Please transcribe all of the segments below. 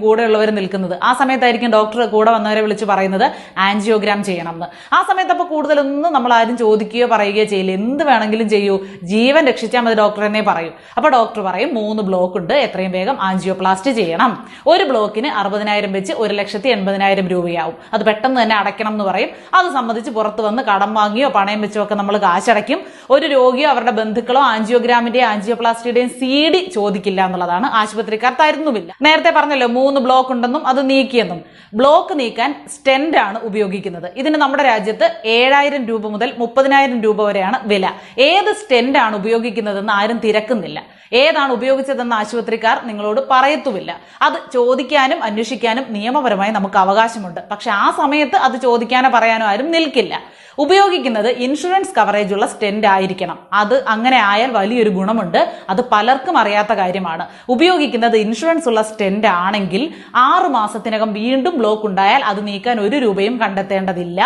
കൂടെയുള്ളവർ നിൽക്കുന്നത്. ആ സമയത്തായിരിക്കും ഡോക്ടർ കൂടെ വന്നവരെ വിളിച്ച് പറയുന്നത് ആൻജിയോഗ്രാം ചെയ്യണം എന്ന്. ആ സമയത്ത് അപ്പോൾ കൂടുതലൊന്നും നമ്മൾ ആരും ചോദിക്കുകയോ പറയുകയോ ചെയ്യില്ല. എന്ത് വേണമെങ്കിലും ചെയ്യൂ, ജീവൻ രക്ഷിച്ചാൽ മതി ഡോക്ടർ എന്നേ പറയൂ. അപ്പൊ ഡോക്ടർ പറയും 3 ബ്ലോക്ക് ഉണ്ട്, എത്രയും വേഗം ആൻജിയോപ്ലാസ്റ്റി ചെയ്യണം. ഒരു ബ്ലോക്കിന് 60,000 വെച്ച് 1,80,000 രൂപയാവും. അത് പെട്ടെന്ന് തന്നെ അടയ്ക്കണം എന്ന് പറയും. അത് സംബന്ധിച്ച് പുറത്ത് വന്ന് കടം വാങ്ങിയോ പണയം വെച്ചോ ഒക്കെ നമ്മൾ കാശടയ്ക്കും. ഒരു രോഗിയോ അവരുടെ ബന്ധുക്കളോ ആൻജിയോഗ്രാമിന്റെയും ആൻജിയോപ്ലാസ്റ്റിയുടെയും CD ചോദിക്കില്ല എന്നുള്ളതാണ്. ആശുപത്രിക്കാർ തരുന്നുമില്ല. നേരത്തെ പറഞ്ഞല്ലോ 3 ബ്ലോക്ക് ഉണ്ടെന്നും അത് നീക്കിയെന്നും. ബ്ലോക്ക് നീക്കാൻ സ്റ്റെന്റ് ആണ് ഉപയോഗിക്കുന്നത്. ഇതിന് നമ്മുടെ രാജ്യത്ത് 7,000 രൂപ മുതൽ 30,000 രൂപ വരെയാണ് വില. ഏത് സ്റ്റെന്റ് ആണ് ഉപയോഗിക്കുന്നതെന്ന് ആരും തിരക്കുന്നില്ല. ഏതാണ് ഉപയോഗിച്ചതെന്ന് ആശുപത്രിക്കാർ നിങ്ങളോട് പറയത്തുമില്ല. അത് ചോദിക്കാനും അന്വേഷിക്കാനും നിയമപരമായി നമുക്ക് അവകാശമുണ്ട്. പക്ഷെ ആ സമയത്ത് അത് ചോദിക്കാനോ പറയാനോ ആരും നിൽക്കില്ല. ഉപയോഗിക്കുന്നത് ഇൻഷുറൻസ് കവറേജ് ഉള്ള സ്റ്റെന്റ് ആയിരിക്കണം. അത് അങ്ങനെ ആയാൽ വലിയൊരു ഗുണമുണ്ട്. അത് പലർക്കും അറിയാത്ത കാര്യമാണ്. ഉപയോഗിക്കുന്നത് ഇൻഷുറൻസ് ഉള്ള സ്റ്റെന്റ് ആണെങ്കിൽ 6 മാസത്തിനകം വീണ്ടും ബ്ലോക്ക് ഉണ്ടായാൽ അത് നീക്കാൻ 1 രൂപയും കണ്ടെത്തേണ്ടതില്ല.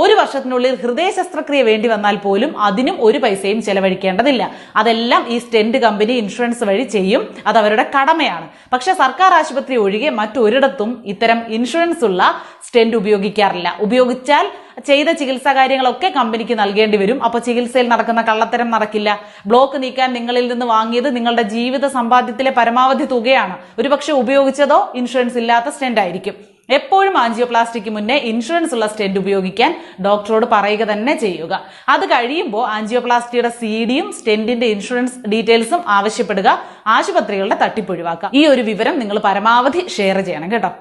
1 വർഷത്തിനുള്ളിൽ ഹൃദയ ശസ്ത്രക്രിയ വേണ്ടി വന്നാൽ പോലും അതിനും 1 പൈസയും ചെലവഴിക്കേണ്ടതില്ല. അതെല്ലാം ഈ സ്റ്റെന്റ് കമ്പനി ഇൻഷുറൻസ് വഴി ചെയ്യും. അത് അവരുടെ കടമയാണ്. പക്ഷെ സർക്കാർ ആശുപത്രി ഒഴികെ മറ്റൊരിടത്തും ഇത്തരം ഇൻഷുറൻസ് ഉള്ള സ്റ്റെന്റ് ഉപയോഗിക്കാറില്ല. ഉപയോഗിച്ചാൽ ചെയ്ത ചികിത്സാ കാര്യങ്ങളൊക്കെ കമ്പനിക്ക് നൽകേണ്ടി വരും. അപ്പോൾ ചികിത്സയിൽ നടക്കുന്ന കള്ളത്തരം നടക്കില്ല. ബ്ലോക്ക് നീക്കാൻ നിങ്ങളിൽ നിന്ന് വാങ്ങിയത് നിങ്ങളുടെ ജീവിത സമ്പാദ്യത്തിലെ പരമാവധി തുകയാണ്. ഒരുപക്ഷെ ഉപയോഗിച്ചതോ ഇൻഷുറൻസ് ഇല്ലാത്ത സ്റ്റെന്റ് ആയിരിക്കും. എപ്പോഴും ആൻജിയോപ്ലാസ്റ്റിക്ക് മുന്നേ ഇൻഷുറൻസ് ഉള്ള സ്റ്റെന്റ് ഉപയോഗിക്കാൻ ഡോക്ടറോട് പറയുക തന്നെ ചെയ്യുക. അത് കഴിയുമ്പോൾ ആൻജിയോപ്ലാസ്റ്റിയുടെ CDയും സ്റ്റെന്റിന്റെ ഇൻഷുറൻസ് ഡീറ്റെയിൽസും ആവശ്യപ്പെടുക. ആശുപത്രികളുടെ തട്ടിപ്പൊഴിവാക്കുക. ഈ ഒരു വിവരം നിങ്ങൾ പരമാവധി ഷെയർ ചെയ്യണം കേട്ടോ.